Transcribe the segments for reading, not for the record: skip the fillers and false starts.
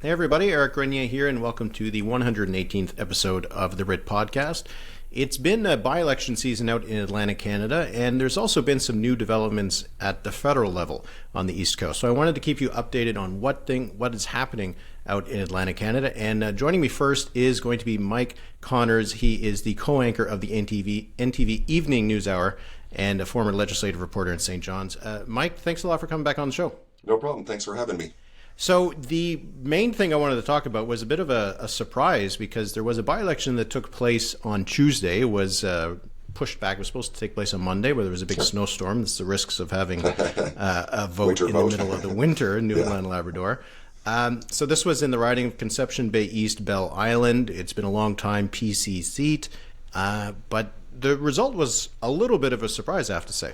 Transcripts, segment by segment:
Hey everybody, Eric Grenier here, and welcome to the 118th episode of the Writ Podcast. It's been a by-election season out in Atlantic Canada, and there's also been some new developments at the federal level on the East Coast. So I wanted to keep you updated on what is happening out in Atlantic Canada. And joining me first is going to be Mike Connors. He is the co-anchor of the NTV Evening Newshour and a former legislative reporter in St. John's. Mike, thanks a lot for coming back on the show. No problem. Thanks for having me. So the main thing I wanted to talk about was a bit of a surprise, because there was a by-election that took place on Tuesday. It was pushed back. It was supposed to take place on Monday, where there was a big snowstorm. That's the risks of having a vote in the middle of the winter in Newfoundland and Labrador. So this was in the riding of Conception Bay East, Bell Island. It's been a long time PC seat, but the result was a little bit of a surprise, I have to say.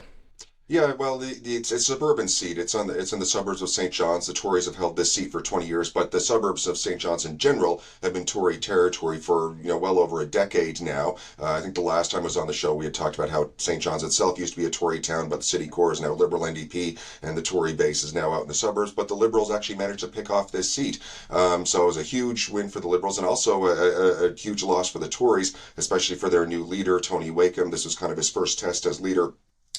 Yeah, well, it's a suburban seat. It's in the suburbs of St. John's. The Tories have held this seat for 20 years, but the suburbs of St. John's in general have been Tory territory for well over a decade now. I think the last time I was on the show, we had talked about how St. John's itself used to be a Tory town, but the city core is now Liberal NDP, and the Tory base is now out in the suburbs. But the Liberals actually managed to pick off this seat, so it was a huge win for the Liberals, and also a huge loss for the Tories, especially for their new leader, Tony Wakeham. This was kind of his first test as leader,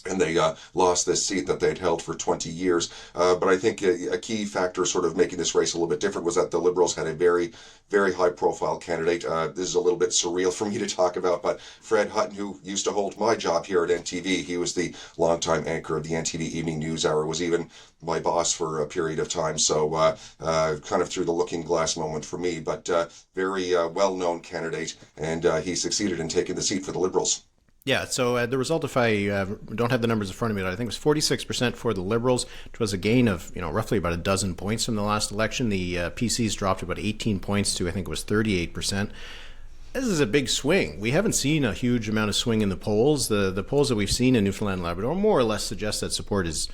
and they lost this seat that they'd held for 20 years. But I think a key factor sort of making this race a little bit different was that the Liberals had a very, very high-profile candidate. This is a little bit surreal for me to talk about, but Fred Hutton, who used to hold my job here at NTV, he was the longtime anchor of the NTV Evening Newshour, was even my boss for a period of time, so kind of through the looking glass moment for me, but very well-known candidate, and he succeeded in taking the seat for the Liberals. Yeah, so the result, if I don't have the numbers in front of me, I think it was 46% for the Liberals, which was a gain of roughly about a dozen points from the last election. The PCs dropped about 18 points to, I think it was 38%. This is a big swing. We haven't seen a huge amount of swing in the polls. The polls that we've seen in Newfoundland and Labrador more or less suggest that support is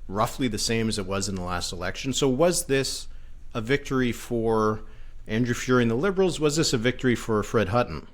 roughly the same as it was in the last election. So was this a victory for Andrew Furey and the Liberals? Was this a victory for Fred Hutton?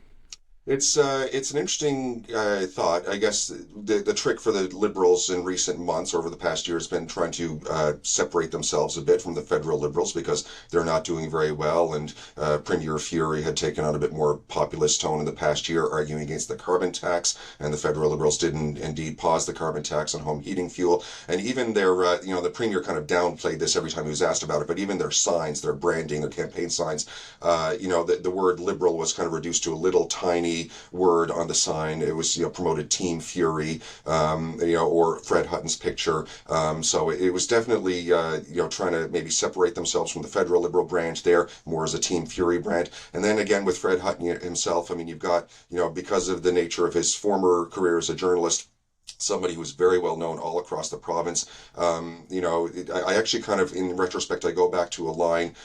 It's an interesting thought. I guess the trick for the Liberals in recent months, over the past year, has been trying to separate themselves a bit from the federal Liberals, because they're not doing very well. And Premier Furey had taken on a bit more populist tone in the past year, arguing against the carbon tax. And the federal Liberals did indeed pause the carbon tax on home heating fuel. And even their, the Premier kind of downplayed this every time he was asked about it. But even their signs, their branding, their campaign signs, the word Liberal was kind of reduced to a little tiny word on the sign. It was promoted Team Fury, or Fred Hutton's picture. So it was definitely trying to maybe separate themselves from the federal Liberal branch there, more as a Team Fury brand. And then again with Fred Hutton himself, I mean, you've got because of the nature of his former career as a journalist, somebody who was very well known all across the province. I actually kind of, in retrospect, I go back to a line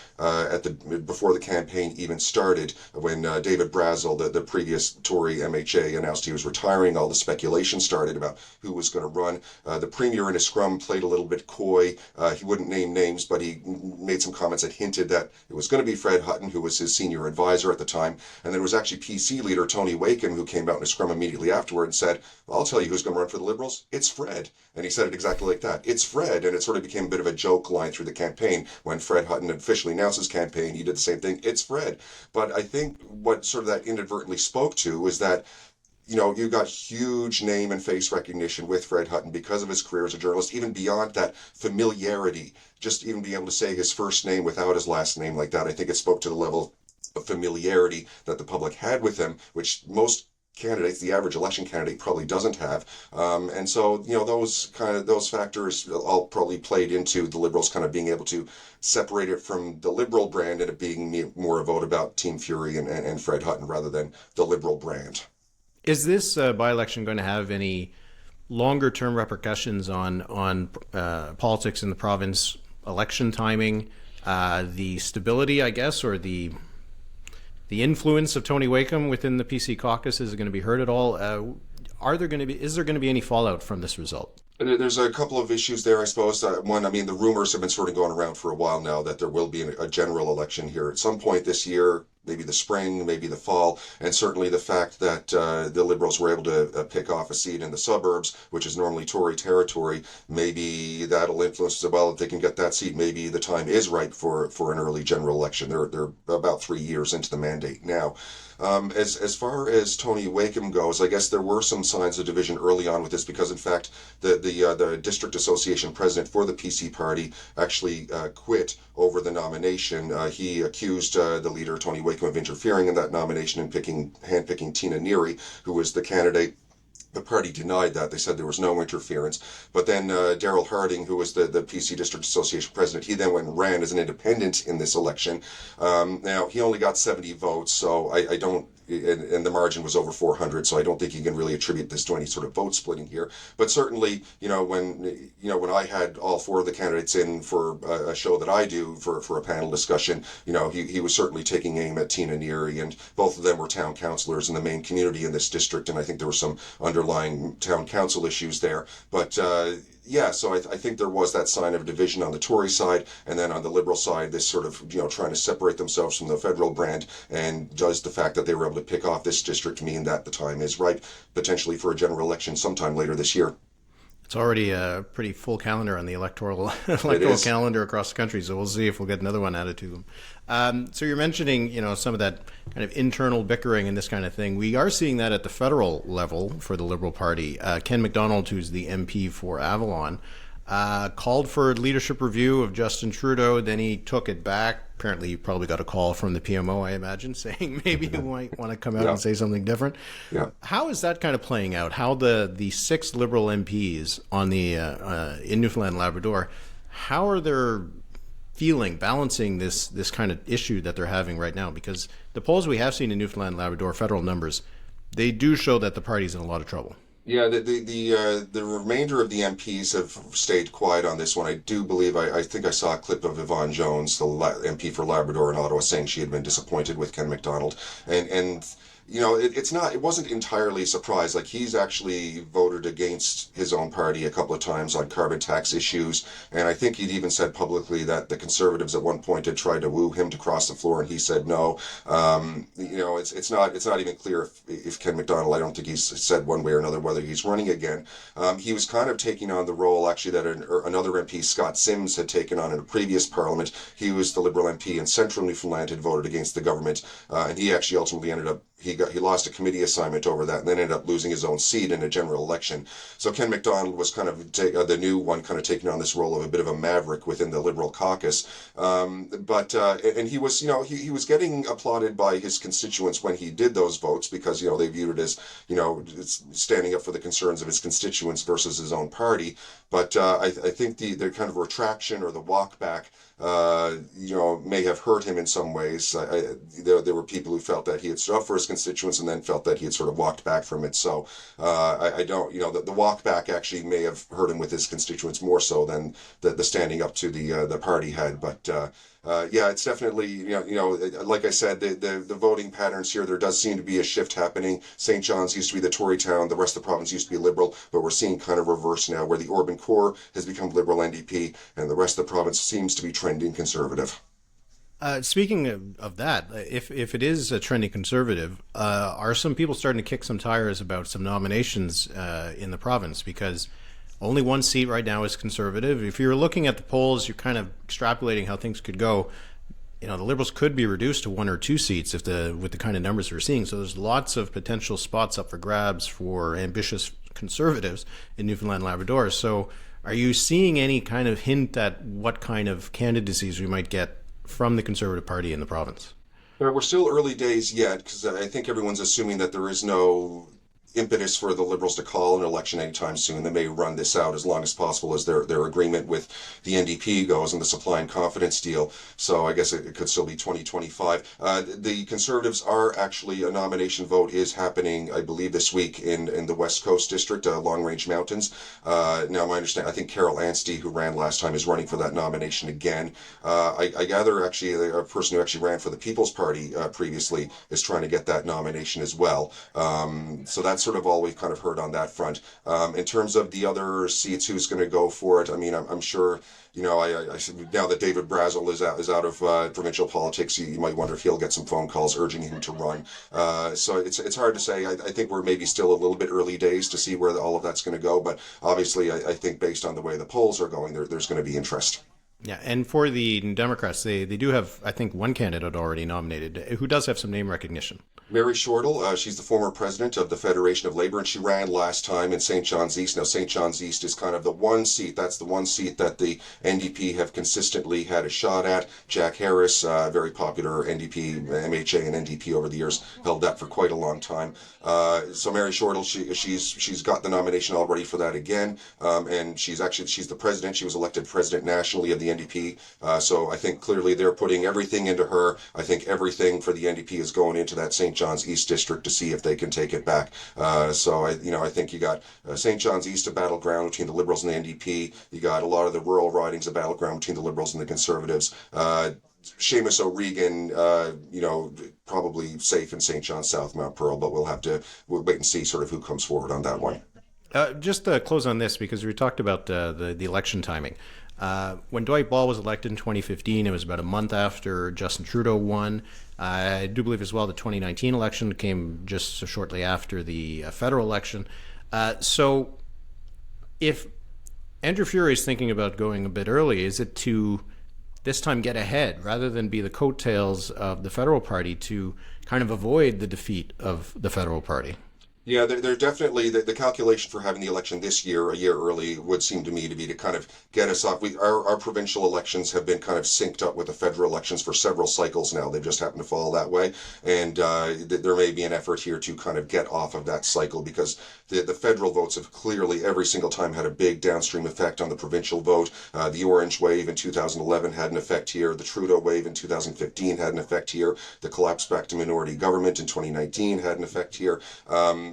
before the campaign even started, when David Brazel, the previous Tory MHA, announced he was retiring. All the speculation started about who was going to run. The Premier in his scrum played a little bit coy. He wouldn't name names, but he made some comments that hinted that it was going to be Fred Hutton, who was his senior advisor at the time. And then it was actually PC leader Tony Wakeham, who came out in a scrum immediately afterward and said, well, I'll tell you who's going to run for the Liberals. It's Fred. And he said it exactly like that. It's Fred. And it sort of became a bit of a joke line through the campaign. When Fred Hutton officially announced his campaign, he did the same thing. It's Fred. But I think what sort of that inadvertently spoke to is that you got huge name and face recognition with Fred Hutton because of his career as a journalist, even beyond that familiarity, just even being able to say his first name without his last name like that. I think it spoke to the level of familiarity that the public had with him, which most candidates, the average election candidate, probably doesn't have. And so, those factors all probably played into the Liberals kind of being able to separate it from the Liberal brand and it being more a vote about Team Fury and Fred Hutton rather than the Liberal brand. Is this by-election going to have any longer-term repercussions on politics in the province, election timing, the stability, I guess, or the influence of Tony Wakeham within the PC caucus? Is it going to be heard at all? Is there going to be any fallout from this result? There's a couple of issues there, I suppose. One, the rumors have been sort of going around for a while now that there will be a general election here at some point this year, maybe the spring, maybe the fall, and certainly the fact that the Liberals were able to pick off a seat in the suburbs, which is normally Tory territory, maybe that'll influence as well. If they can get that seat, maybe the time is ripe for an early general election. They're about 3 years into the mandate now. As far as Tony Wakeham goes, I guess there were some signs of division early on with this because, in fact, the district association president for the PC party actually quit over the nomination. He accused the leader, Tony Wakeham, of interfering in that nomination and handpicking Tina Neary, who was the candidate. The party denied that. They said there was no interference. But then Daryl Harding, who was the PC District Association president, he then went and ran as an independent in this election. Now, he only got 70 votes, so I don't, and the margin was over 400, so I don't think you can really attribute this to any sort of vote splitting here. But certainly, when I had all four of the candidates in for a show that I do for a panel discussion, he was certainly taking aim at Tina Neary, and both of them were town councillors in the main community in this district, and I think there were some underlying town council issues there. But yeah, so I think there was that sign of division on the Tory side, and then on the Liberal side, this sort of, trying to separate themselves from the federal brand. And does the fact that they were able to pick off this district mean that the time is ripe, potentially for a general election sometime later this year? It's already a pretty full calendar on the electoral calendar across the country, so we'll see if we'll get another one added to them. So you're mentioning, some of that kind of internal bickering and this kind of thing. We are seeing that at the federal level for the Liberal Party. Ken McDonald, who's the MP for Avalon, called for a leadership review of Justin Trudeau. Then he took it back. Apparently, you probably got a call from the PMO, I imagine, saying maybe you might want to come out and say something different. Yeah. How is that kind of playing out? How the 6 Liberal MPs on the in Newfoundland and Labrador, how are they feeling, balancing this kind of issue that they're having right now? Because the polls we have seen in Newfoundland and Labrador, federal numbers, they do show that the party's in a lot of trouble. Yeah, the remainder of the MPs have stayed quiet on this one. I do believe, I think I saw a clip of Yvonne Jones, the MP for Labrador in Ottawa, saying she had been disappointed with Ken McDonald. And it wasn't entirely a surprise. Like, he's actually voted against his own party a couple of times on carbon tax issues, and I think he'd even said publicly that the Conservatives at one point had tried to woo him to cross the floor, and he said no. It's not even clear if Ken McDonald, I don't think he's said one way or another whether he's running again. He was kind of taking on the role actually that another MP, Scott Sims, had taken on in a previous parliament. He was the Liberal MP in Central Newfoundland, had voted against the government, and he actually ultimately ended up he lost a committee assignment over that, and then ended up losing his own seat in a general election. So Ken McDonald was kind of the new one, kind of taking on this role of a bit of a maverick within the Liberal caucus. And he was, he was getting applauded by his constituents when he did those votes, because they viewed it as, standing up for the concerns of his constituents versus his own party. But I think the kind of retraction or the walk back, may have hurt him in some ways. There were people who felt that he had stood up for his constituents and then felt that he had sort of walked back from it. So I don't, the walk back actually may have hurt him with his constituents more so than the standing up to the party had. But yeah, it's definitely, like I said, the voting patterns here, there does seem to be a shift happening. St. John's used to be the Tory town, the rest of the province used to be Liberal, but we're seeing kind of reverse now, where the urban core has become Liberal NDP and the rest of the province seems to be trending Conservative. Speaking of that, if it is a trending Conservative, are some people starting to kick some tires about some nominations in the province? Because only one seat right now is Conservative. If you're looking at the polls, you're kind of extrapolating how things could go. The Liberals could be reduced to 1 or 2 seats with the kind of numbers we're seeing. So there's lots of potential spots up for grabs for ambitious Conservatives in Newfoundland and Labrador. So are you seeing any kind of hint at what kind of candidacies we might get from the Conservative Party in the province? We're still early days yet, because I think everyone's assuming that there is no impetus for the Liberals to call an election anytime soon. They may run this out as long as possible as their agreement with the NDP goes and the supply and confidence deal. So I guess it could still be 2025. The Conservatives are actually, a nomination vote is happening, I believe, this week in the West Coast District, Long Range Mountains. Now, I think Carol Anstey, who ran last time, is running for that nomination again. I gather actually a person who actually ran for the People's Party previously is trying to get that nomination as well. So that's sort of all we've kind of heard on that front. In terms of the other seats, who's going to go for it? I mean, I'm sure. Now that David Brazel is out of provincial politics, you might wonder if he'll get some phone calls urging him to run. So it's hard to say. I think we're maybe still a little bit early days to see where all of that's going to go. But obviously, I think based on the way the polls are going, there's going to be interest. Yeah, and for the Democrats, they do have, I think, one candidate already nominated who does have some name recognition. Mary Shortall, she's the former president of the Federation of Labor, and she ran last time in St. John's East. Now, St. John's East is kind of the one seat, that's the one seat that the NDP have consistently had a shot at. Jack Harris, very popular NDP, MHA and NDP over the years, held that for quite a long time. So Mary Shortall, she's got the nomination already for that again, and she's the president. She was elected president nationally of the NDP. So I think clearly they're putting everything into her. I think everything for the NDP is going into that St. John's East district to see if they can take it back. So I think you got St. John's East, a battleground between the Liberals and the NDP. You got a lot of the rural ridings, a battleground between the Liberals and the Conservatives. Seamus O'Regan, probably safe in St. John's South, Mount Pearl, but we'll wait and see sort of who comes forward on that one. Just to close on this, because we talked about the election timing. When Dwight Ball was elected in 2015, it was about a month after Justin Trudeau won. I do believe as well the 2019 election came just so shortly after the federal election. So if Andrew Furey is thinking about going a bit early, is it to this time get ahead rather than be the coattails of the federal party to kind of avoid the defeat of the federal party? Yeah, they're definitely the calculation for having the election this year, a year early, would seem to me to be to kind of get us off. Our provincial elections have been kind of synced up with the federal elections for several cycles now. They've just happened to fall that way, and there may be an effort here to kind of get off of that cycle because the federal votes have clearly every single time had a big downstream effect on the provincial vote. The Orange Wave in 2011 had an effect here. The Trudeau Wave in 2015 had an effect here. The collapse back to minority government in 2019 had an effect here.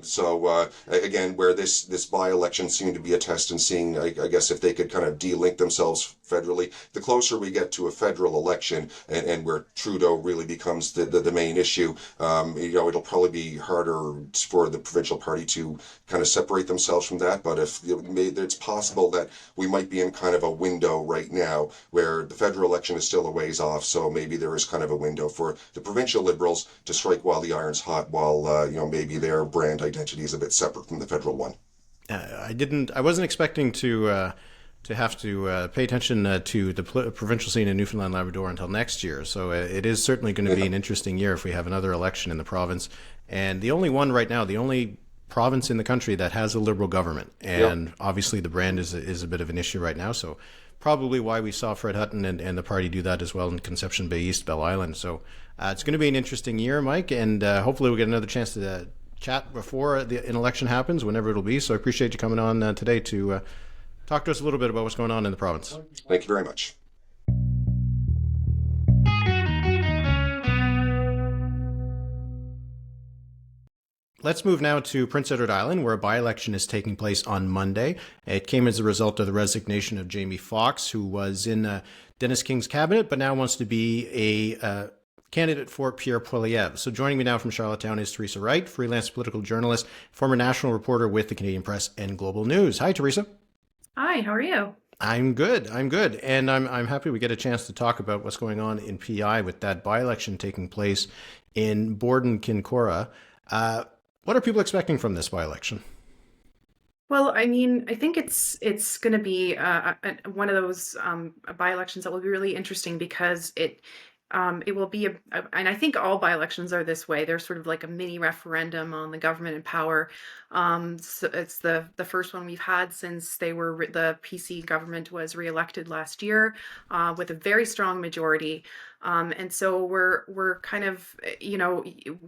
So again, where this by-election seemed to be a test and seeing, I guess, if they could kind of de-link themselves federally, the closer we get to a federal election and where Trudeau really becomes the main issue, it'll probably be harder for the provincial party to kind of separate themselves from that. But if it's possible that we might be in kind of a window right now where the federal election is still a ways off, so maybe there is kind of a window for the provincial Liberals to strike while the iron's hot, while maybe their brand identity is a bit separate from the federal one. I wasn't expecting to have to pay attention to the provincial scene in Newfoundland, Labrador until next year. So it is certainly going to be an interesting year if we have another election in the province. And the only one right now, the only province in the country that has a Liberal government. And obviously the brand is a bit of an issue right now. So probably why we saw Fred Hutton and the party do that as well in Conception Bay East, Bell Island. So it's going to be an interesting year, Mike, and hopefully we'll get another chance to chat before an election happens, whenever it'll be. So I appreciate you coming on today to talk to us a little bit about what's going on in the province. Thank you very much. Let's move now to Prince Edward Island, where a by-election is taking place on Monday. It came as a result of the resignation of Jamie Fox, who was in Dennis King's cabinet, but now wants to be a candidate for Pierre Poilievre. So joining me now from Charlottetown is Teresa Wright, freelance political journalist, former national reporter with the Canadian Press and Global News. Hi, Teresa. Hi, how are you? I'm good. And I'm happy we get a chance to talk about what's going on in PI with that by-election taking place in Borden-Kincora. What are people expecting from this by-election? Well, I mean, I think it's going to be one of those by-elections that will be really interesting because it will be and I think all by-elections are this way. They're sort of like a mini referendum on the government and power. So it's the first one we've had since the PC government was reelected last year with a very strong majority. And so we're kind of,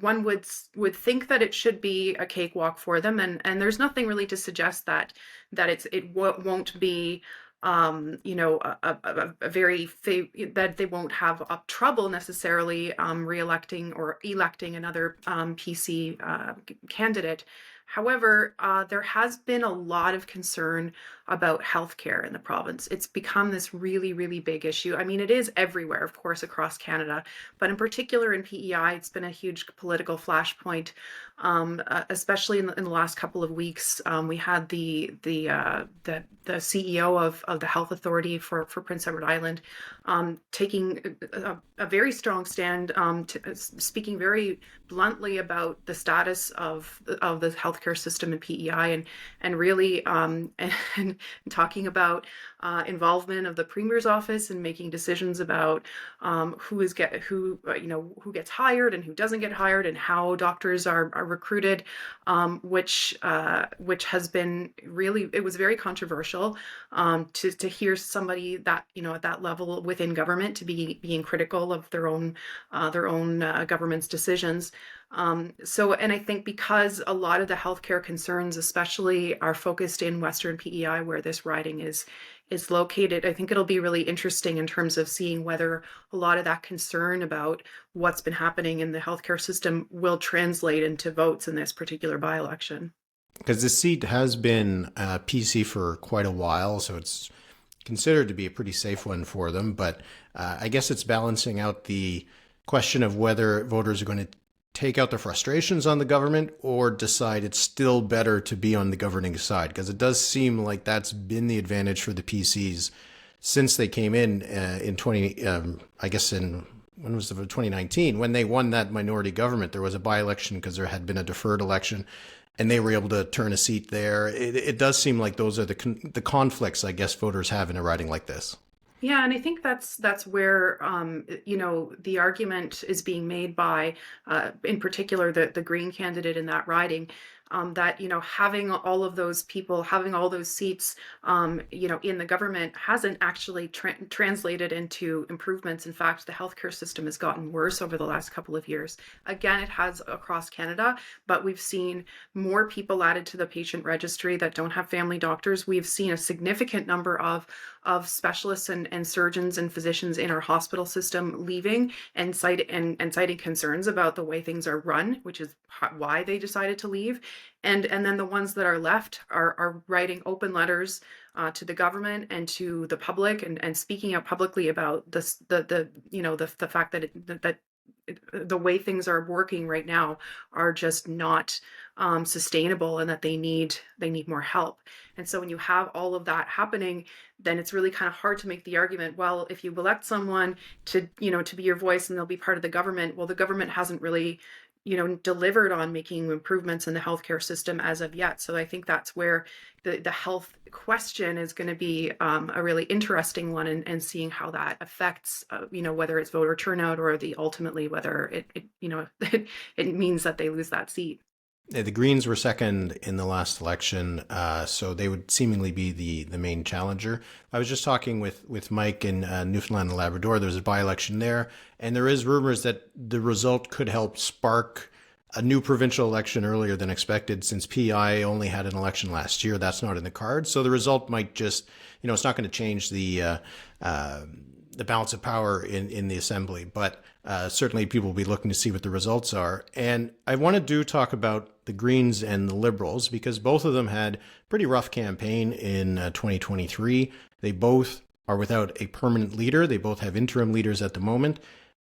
one would think that it should be a cakewalk for them, and there's nothing really to suggest that it won't be. That they won't have trouble necessarily re-electing or electing another PC candidate. However, there has been a lot of concern about healthcare in the province. It's become this really, really big issue. I mean, it is everywhere, of course, across Canada, but in particular in PEI, it's been a huge political flashpoint, especially in the last couple of weeks. We had the CEO of the Health Authority for Prince Edward Island taking a very strong stand, speaking very bluntly about the status of the healthcare system in PEI, and really and talking about involvement of the Premier's office in making decisions about who gets hired and who doesn't get hired, and how doctors are recruited, which has been really, it was very controversial to hear somebody that at that level within government to be being critical of their own government's decisions. And I think because a lot of the healthcare concerns, especially, are focused in Western PEI, where this riding is located, I think it'll be really interesting in terms of seeing whether a lot of that concern about what's been happening in the healthcare system will translate into votes in this particular by-election. Because this seat has been PC for quite a while, so it's considered to be a pretty safe one for them. But I guess it's balancing out the question of whether voters are going to take out their frustrations on the government or decide it's still better to be on the governing side. Because it does seem like that's been the advantage for the PCs since they came in 2019, when they won that minority government. There was a by-election because there had been a deferred election, and they were able to turn a seat there. It does seem like those are the conflicts, I guess, voters have in a riding like this. Yeah, and I think that's where the argument is being made by, in particular, the Green candidate in that riding, that having all of those people, having all those seats, in the government hasn't actually translated into improvements. In fact, the healthcare system has gotten worse over the last couple of years. Again, it has across Canada, but we've seen more people added to the patient registry that don't have family doctors. We've seen a significant number of specialists and surgeons and physicians in our hospital system leaving and citing concerns about the way things are run, which is why they decided to leave. And then the ones that are left are writing open letters to the government and to the public, and speaking out publicly about this, the fact that that the way things are working right now are just not sustainable, and that they need more help. And so when you have all of that happening, then it's really kind of hard to make the argument, well, if you elect someone to be your voice and they'll be part of the government, well, the government hasn't really delivered on making improvements in the healthcare system as of yet. So I think that's where the health question is going to be a really interesting one, and seeing how that affects, whether it's voter turnout or ultimately whether it means that they lose that seat. The Greens were second in the last election, so they would seemingly be the main challenger. I was just talking with Mike in Newfoundland and Labrador. There's a by-election there, and there is rumors that the result could help spark a new provincial election earlier than expected, since PEI only had an election last year. That's not in the cards. So the result might just, it's not going to change the balance of power in the assembly, but certainly people will be looking to see what the results are. And I want to talk about the Greens and the Liberals, because both of them had a pretty rough campaign in 2023. They both are without a permanent leader. They both have interim leaders at the moment.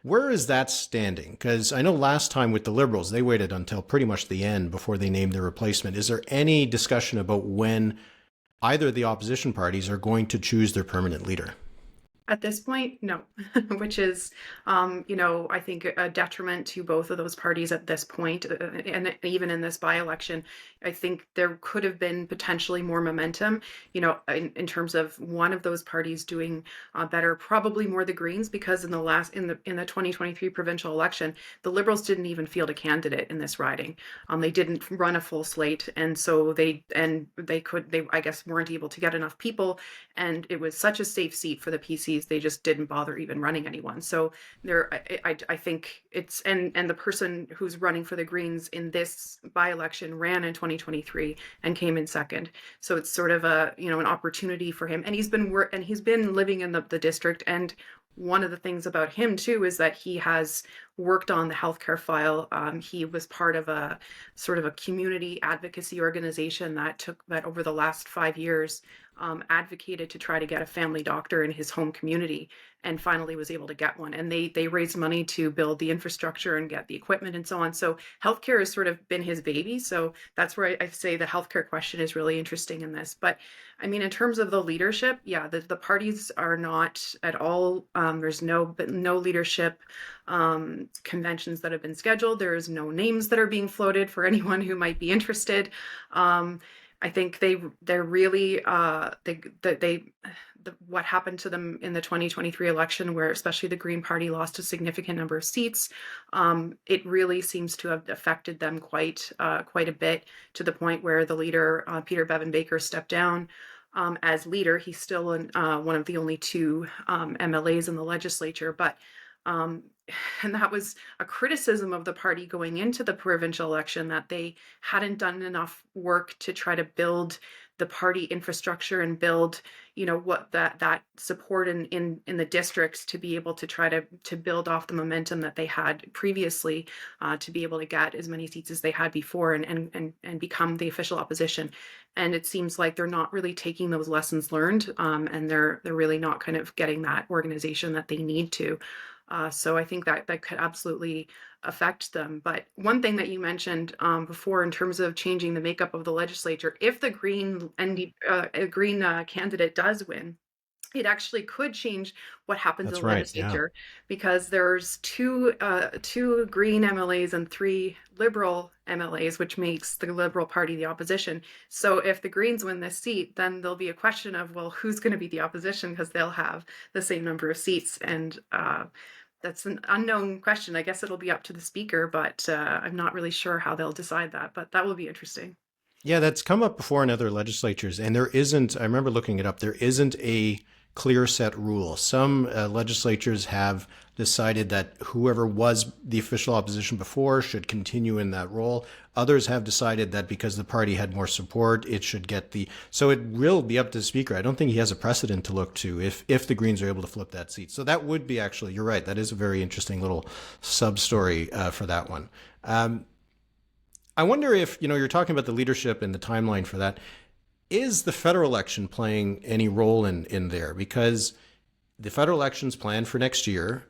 Where is that standing? Because I know last time with the Liberals, they waited until pretty much the end before they named their replacement. Is there any discussion about when either of the opposition parties are going to choose their permanent leader? At this point, no, which is, I think a detriment to both of those parties at this point. And even in this by-election, I think there could have been potentially more momentum, in terms of one of those parties doing better, probably more the Greens, because in the 2023 provincial election, the Liberals didn't even field a candidate in this riding. They didn't run a full slate, and so they I guess weren't able to get enough people, and it was such a safe seat for the PCs. They just didn't bother even running anyone. So I think it's, and the person who's running for the Greens in this by-election ran in 2023 and came in second. So it's sort of an opportunity for him. And he's been living in the district and one of the things about him too is that he has worked on the healthcare file. He was part of a sort of a community advocacy organization that over the last 5 years advocated to try to get a family doctor in his home community, and finally was able to get one. And they raised money to build the infrastructure and get the equipment and so on. So healthcare has sort of been his baby. So that's where I say the healthcare question is really interesting in this. But I mean, in terms of the leadership, yeah, the parties are not at all. There's no leadership conventions that have been scheduled. There's no names that are being floated for anyone who might be interested. I think they're really what happened to them in the 2023 election, where especially the Green Party lost a significant number of seats. It really seems to have affected them quite a bit, to the point where the leader, Peter Bevan Baker, stepped down as leader. He's still one of the only two MLAs in the legislature, but and that was a criticism of the party going into the provincial election, that they hadn't done enough work to try to build the party infrastructure and build, what that support in the districts, to be able to try to build off the momentum that they had previously, to be able to get as many seats as they had before and become the official opposition. And it seems like they're not really taking those lessons learned, and they're really not kind of getting that organization that they need to. So I think that could absolutely affect them. But one thing that you mentioned before, in terms of changing the makeup of the legislature, if the Green candidate does win, it actually could change what happens in That's the right. legislature, because there's two Green MLAs and 3 Liberal MLAs, which makes the Liberal Party the opposition. So if the Greens win this seat, then there'll be a question of, well, who's going to be the opposition, because they'll have the same number of seats. And that's an unknown question. I guess it'll be up to the speaker, but I'm not really sure how they'll decide that. But that will be interesting. Yeah, that's come up before in other legislatures, and there isn't, I remember looking it up, there isn't a clear set rule. Some legislatures have decided that whoever was the official opposition before should continue in that role. Others have decided that because the party had more support, it should get so it will be up to the speaker. I don't think he has a precedent to look to if the Greens are able to flip that seat. So that would be, actually, you're right, that is a very interesting little sub-story for that one. I wonder if, you're talking about the leadership and the timeline for that. Is the federal election playing any role in there? Because the federal election's planned for next year.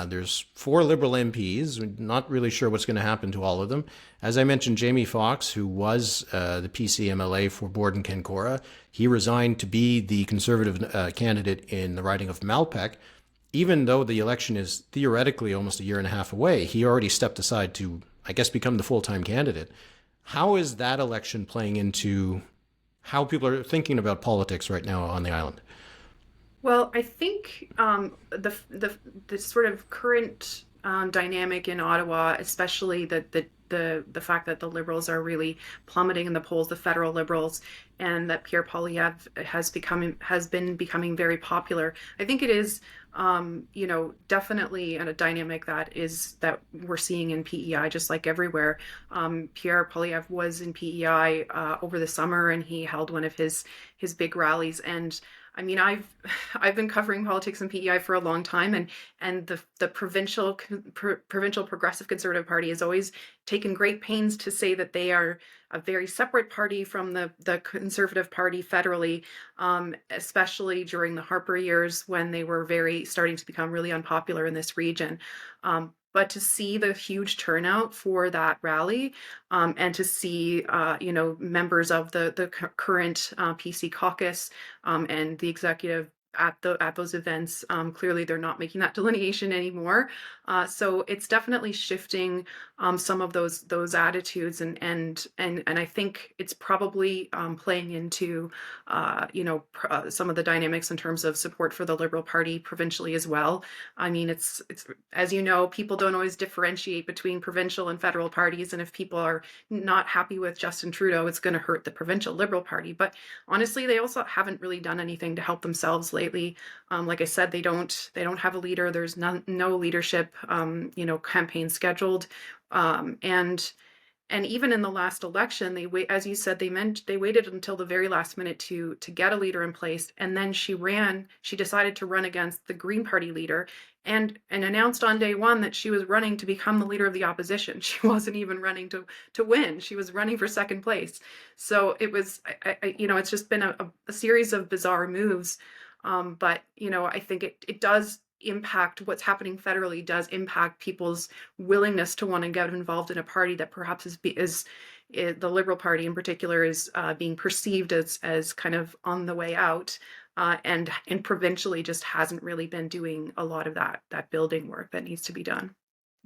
There's 4 Liberal MPs. We're not really sure what's going to happen to all of them. As I mentioned, Jamie Foxx, who was the PC MLA for Borden Kankora, he resigned to be the Conservative candidate in the riding of Malpeque. Even though the election is theoretically almost a year and a half away, he already stepped aside to, I guess, become the full-time candidate. How is that election playing into how people are thinking about politics right now on the island? Well, I think the sort of current dynamic in Ottawa, especially the fact that the Liberals are really plummeting in the polls, the federal Liberals, and that Pierre Poilievre has been becoming very popular. I think it is definitely a dynamic that we're seeing in PEI, just like everywhere. Pierre Poilievre was in PEI over the summer, and he held one of his big rallies. And I mean, I've been covering politics in PEI for a long time, and the provincial Progressive Conservative Party has always taken great pains to say that they are a very separate party from the Conservative Party federally, especially during the Harper years, when they were starting to become really unpopular in this region. But to see the huge turnout for that rally, and to see, members of the current PC caucus and the executive at those events, clearly they're not making that delineation anymore. So it's definitely shifting some of those attitudes, and I think it's probably playing into some of the dynamics in terms of support for the Liberal Party provincially as well. I mean, it's as you know, people don't always differentiate between provincial and federal parties, and if people are not happy with Justin Trudeau, it's going to hurt the provincial Liberal Party. But honestly, they also haven't really done anything to help themselves lately. Like I said, they don't have a leader. There's no leadership campaign scheduled, and And even in the last election, as you said, they waited until the very last minute to get a leader in place, and then she decided to run against the Green Party leader, and announced on day one that she was running to become the leader of the opposition. She wasn't even running to win. She was running for second place. So it was, it's just been a series of bizarre moves. But I think it does impact what's happening federally, does impact people's willingness to want to get involved in a party that perhaps is the Liberal Party in particular is being perceived as kind of on the way out, and provincially just hasn't really been doing a lot of that building work that needs to be done.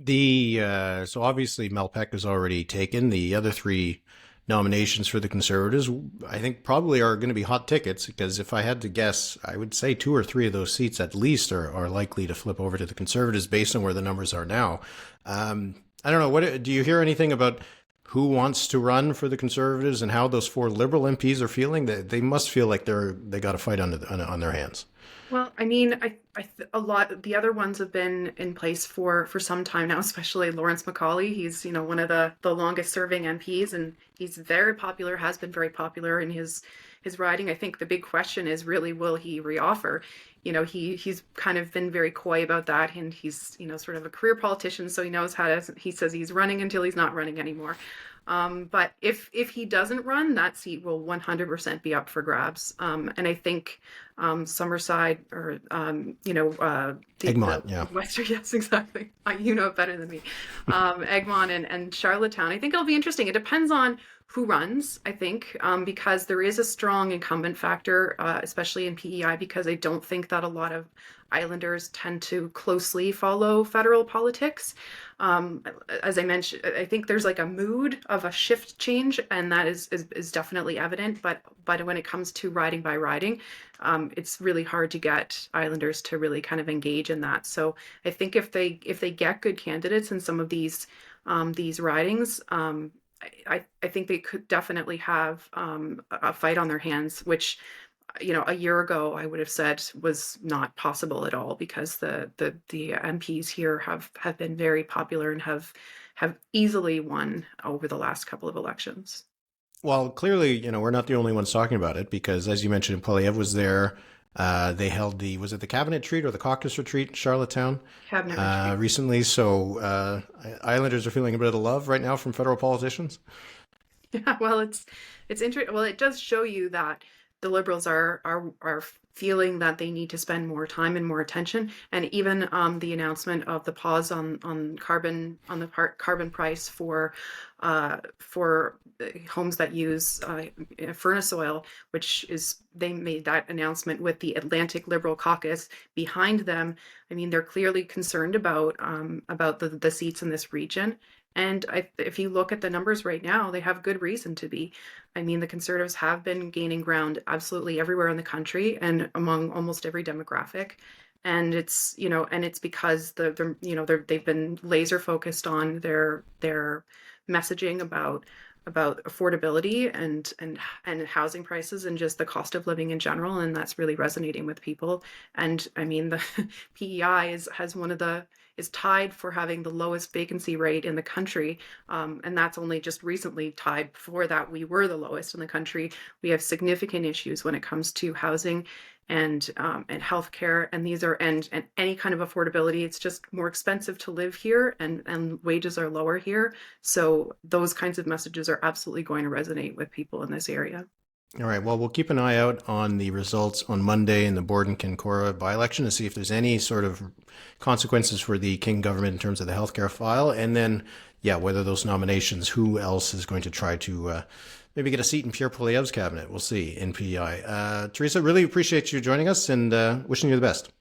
So obviously Mel Peck has already taken the other three nominations for the Conservatives. I think probably are going to be hot tickets, because if I had to guess, I would say 2 or 3 of those seats at least are likely to flip over to the Conservatives based on where the numbers are now. I don't know. What do you hear anything about who wants to run for the Conservatives and how those 4 Liberal MPs are feeling? They must feel like they got a fight on their hands. Well, I mean, a lot of the other ones have been in place for some time now, especially Lawrence MacAulay. He's, one of the longest serving MPs, and he's very popular, has been very popular in his riding. I think the big question is really, will he reoffer? He's kind of been very coy about that, and he's, sort of a career politician, so he knows he says he's running until he's not running anymore. But if he doesn't run, that seat will 100% be up for grabs. And I think Summerside or Egmont, yeah, Western, yes, exactly. You know it better than me. Egmont and Charlottetown. I think it'll be interesting. It depends on who runs, I think, because there is a strong incumbent factor, especially in PEI, because I don't think that a lot of Islanders tend to closely follow federal politics. As I mentioned, I think there's like a mood of a shift change, and that is definitely evident. But when it comes to riding by riding, it's really hard to get Islanders to really kind of engage in that. So I think if they get good candidates in some of these ridings, I think they could definitely have a fight on their hands, which a year ago I would have said was not possible at all, because the MPs here have been very popular and have easily won over the last couple of elections. Well, clearly, we're not the only ones talking about it, because as you mentioned, Poilievre was there. They held was it the cabinet retreat or the caucus retreat in Charlottetown? Cabinet retreat. Recently. So Islanders are feeling a bit of love right now from federal politicians. Yeah, well, it's interesting. Well, it does show you that the Liberals are feeling that they need to spend more time and more attention, and even the announcement of the pause on carbon price for homes that use furnace oil, which is, they made that announcement with the Atlantic Liberal Caucus behind them. I mean, they're clearly concerned about the seats in this region. And if you look at the numbers right now, they have good reason to be. I mean, the Conservatives have been gaining ground absolutely everywhere in the country and among almost every demographic. And it's because they've been laser focused on their messaging about affordability and housing prices and just the cost of living in general, and that's really resonating with people. And I mean, the PEI is tied for having the lowest vacancy rate in the country, and that's only just recently tied. Before that, we were the lowest in the country. We have significant issues when it comes to housing and healthcare, and these are and any kind of affordability. It's just more expensive to live here, and wages are lower here. So those kinds of messages are absolutely going to resonate with people in this area. All right. Well, we'll keep an eye out on the results on Monday in the Borden-Kincora by-election to see if there's any sort of consequences for the King government in terms of the healthcare file. And then, whether those nominations, who else is going to try to maybe get a seat in Pierre Poilievre's cabinet. We'll see in PEI. Teresa, really appreciate you joining us, and wishing you the best.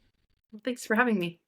Thanks for having me.